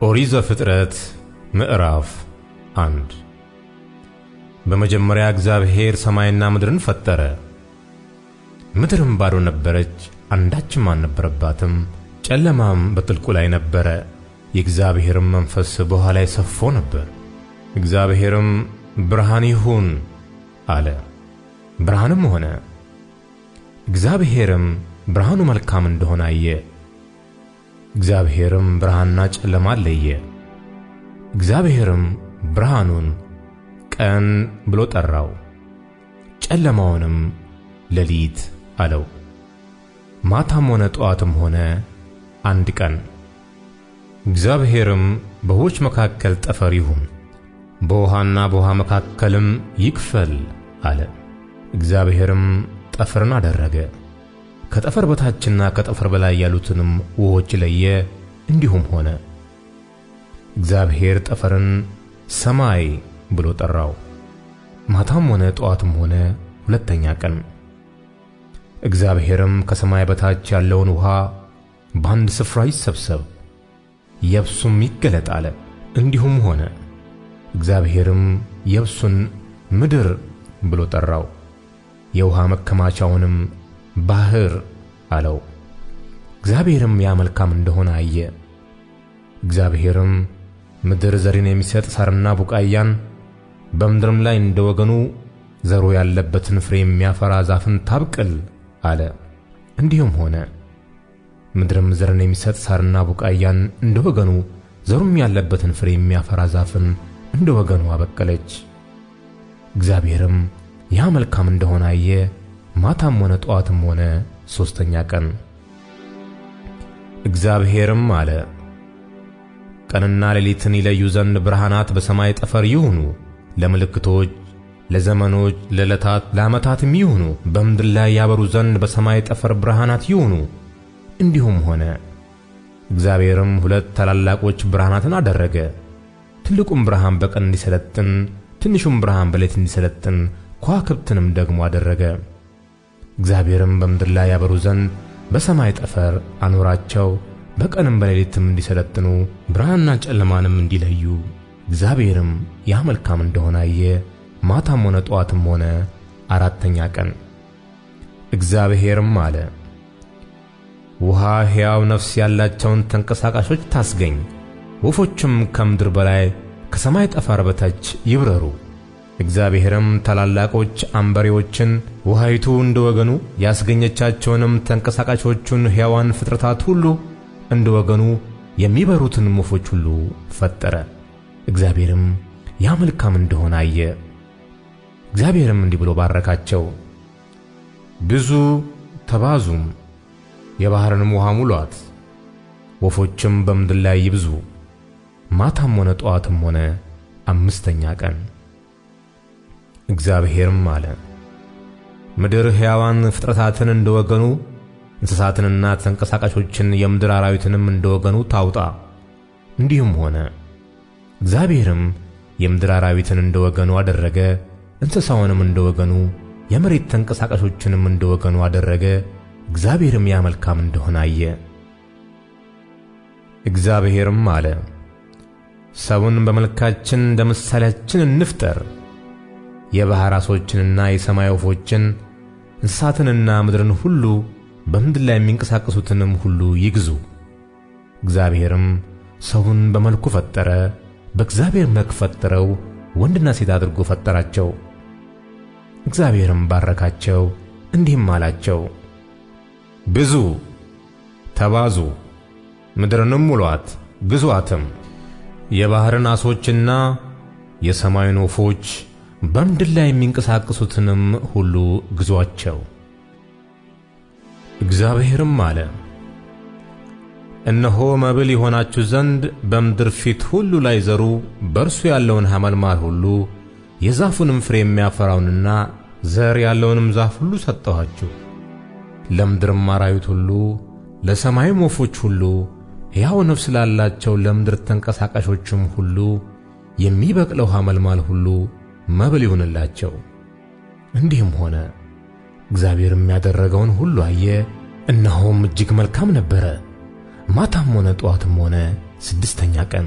ኦሪት ዘፍጥረት ምዕራፍ 1 በመጀመሪያ እግዚአብሔር ሰማይና ምድርን ፈጠረ። ምድርም ባዶ ነበረች፣ አንዳችም አልነበረባትም። ጨለማም በጥልቁ ላይ ነበረ፣ የእግዚአብሔርም መንፈስ በውኃ ላይ ሰፎ ነበር። እግዚአብሔርም ብርሃን ይሁን አለ፣ ብርሃንም ሆነ። እግዚአብሔርም ብርሃኑ መልካም እንደሆነ አየ። እግዚአብሔርም ብርሃንና ጨለማ ለየ። እግዚአብሔርም ብርሃኑን ቀን ብሎ ጠራው፣ ጨለማውንም ሌሊት አለው። ማታም ሆነ ጠዋትም ሆነ አንድ ቀን። እግዚአብሔርም በውኆች መካከል ጠፈር ይሁን፣ በውኃና በውኃ መካከልም ይክፈል አለ። እግዚአብሔርም ጠፈርን አደረገ፣ ከጠፈር በታችና ከጠፈር በላይ ያሉትንም ውኆች ለየ፣ እንዲሁም ሆነ። እግዚአብሔር ጠፈርን ሰማይ ብሎ ጠራው። ማታም ሆነ ጠዋትም ሆነ ሁለተኛ ቀን። እግዚአብሔርም ከሰማይ በታች ያለውን ውኃ በአንድ ስፍራ ይሰብሰብ፣ የብሱም ይገለጥ አለ። እንዲሁም ሆነ። እግዚአብሔርም የብሱን ምድር ብሎ ጠራው፣ የውኃ መከማቻውንም ባህር አለው። እግዚአብሔርም ያ መልካም እንደሆነ አየ። እግዚአብሔርም ምድር ዘርን የሚሰጥ ሣርና ቡቃያን፣ በምድርም ላይ እንደወገኑ ዘሩ ያለበትን ፍሬ የሚያፈራ ዛፍን ታብቅል አለ። እንዲሁም ሆነ። ምድርም ዘርን የሚሰጥ ሣርና ቡቃያን እንደወገኑ፣ ዘሩም ያለበትን ፍሬ የሚያፈራ ዛፍን እንደወገኑ አበቀለች። እግዚአብሔርም ያ መልካም እንደሆነ አየ። ማታም ሆነ ጠዋትም ሆነ ሦስተኛ ቀን። እግዚአብሔርም አለ፣ ቀንና ሌሊትን ይለዩ ዘንድ ብርሃናት በሰማይ ጠፈር ይሁኑ፣ ለምልክቶች፣ ለዘመኖች፣ ለዕለታት፣ ለዓመታትም ይሁኑ። በምድር ላይ ያበሩ ዘንድ በሰማይ ጠፈር ብርሃናት ይሁኑ። እንዲሁም ሆነ። እግዚአብሔርም ሁለት ታላላቆች ብርሃናትን አደረገ፣ ትልቁም ብርሃን በቀን እንዲሰለጥን፣ ትንሹም ብርሃን በሌሊት እንዲሰለጥን፣ ከዋክብትንም ደግሞ አደረገ። እግዚአብሔርም በምድር ላይ ያበሩ ዘንድ በሰማይ ጠፈር አኖራቸው፣ በቀንም በሌሊትም እንዲሰለጥኑ፣ ብርሃንና ጨለማንም እንዲለዩ። እግዚአብሔርም ያ መልካም እንደሆነ አየ። ማታም ሆነ ጠዋትም ሆነ አራተኛ ቀን። እግዚአብሔርም አለ፣ ውኃ ሕያው ነፍስ ያላቸውን ተንቀሳቃሾች ታስገኝ፣ ወፎችም ከምድር በላይ ከሰማይ ጠፈር በታች ይብረሩ። እግዚአብሔርም ታላላቆች አንበሬዎችን፣ ውኃይቱ እንደወገኑ ያስገኘቻቸውንም ተንቀሳቃሾቹን ሕያዋን ፍጥረታት ሁሉ እንደወገኑ የሚበሩትን ወፎች ሁሉ ፈጠረ። እግዚአብሔርም ያ መልካም እንደሆነ አየ። እግዚአብሔርም እንዲህ ብሎ ባረካቸው፣ ብዙ ተባዙም፣ የባሕርንም ውኃ ሙሏት፣ ወፎችም በምድር ላይ ይብዙ። ማታም ሆነ ጠዋትም ሆነ አምስተኛ ቀን። እግዚአብሔርም አለ፣ ምድር ሕያዋን ፍጥረታትን እንደወገኑ፣ እንስሳትንና ተንቀሳቃሾችን የምድር አራዊትንም እንደወገኑ ታውጣ። እንዲሁም ሆነ። እግዚአብሔርም የምድር አራዊትን እንደወገኑ አደረገ፣ እንስሳውንም እንደወገኑ፣ የመሬት ተንቀሳቃሾችንም እንደወገኑ አደረገ። እግዚአብሔርም ያ መልካም እንደሆነ አየ። እግዚአብሔርም አለ፣ ሰውን በመልካችን እንደ ምሳሌያችን እንፍጠር፣ የባሕር ዓሦችንና የሰማይ ወፎችን፣ እንስሳትንና ምድርን ሁሉ፣ በምድር ላይ የሚንቀሳቀሱትንም ሁሉ ይግዙ። እግዚአብሔርም ሰውን በመልኩ ፈጠረ፣ በእግዚአብሔር መልክ ፈጠረው፣ ወንድና ሴት አድርጎ ፈጠራቸው። እግዚአብሔርም ባረካቸው፣ እንዲህም አላቸው፣ ብዙ ተባዙ፣ ምድርንም ሙሏት፣ ግዙአትም። የባሕርን ዓሦችና የሰማይን ወፎች፣ በምድር ላይ የሚንቀሳቀሱትንም ሁሉ ግዙአቸው። እግዚአብሔርም አለ፣ እነሆ መብል ይሆናችሁ ዘንድ በምድር ፊት ሁሉ ላይ ዘሩ በእርሱ ያለውን ሐመልማል ሁሉ፣ የዛፉንም ፍሬ የሚያፈራውንና ዘር ያለውንም ዛፍ ሁሉ ሰጠኋችሁ። ለምድርም አራዊት ሁሉ፣ ለሰማይም ወፎች ሁሉ፣ ሕያው ነፍስ ላላቸው ለምድር ተንቀሳቃሾችም ሁሉ የሚበቅለው ሐመልማል ሁሉ መብል ይሁንላቸው። እንዲህም ሆነ። እግዚአብሔርም ያደረገውን ሁሉ አየ፣ እነሆም እጅግ መልካም ነበረ። ማታም ሆነ ጠዋትም ሆነ ስድስተኛ ቀን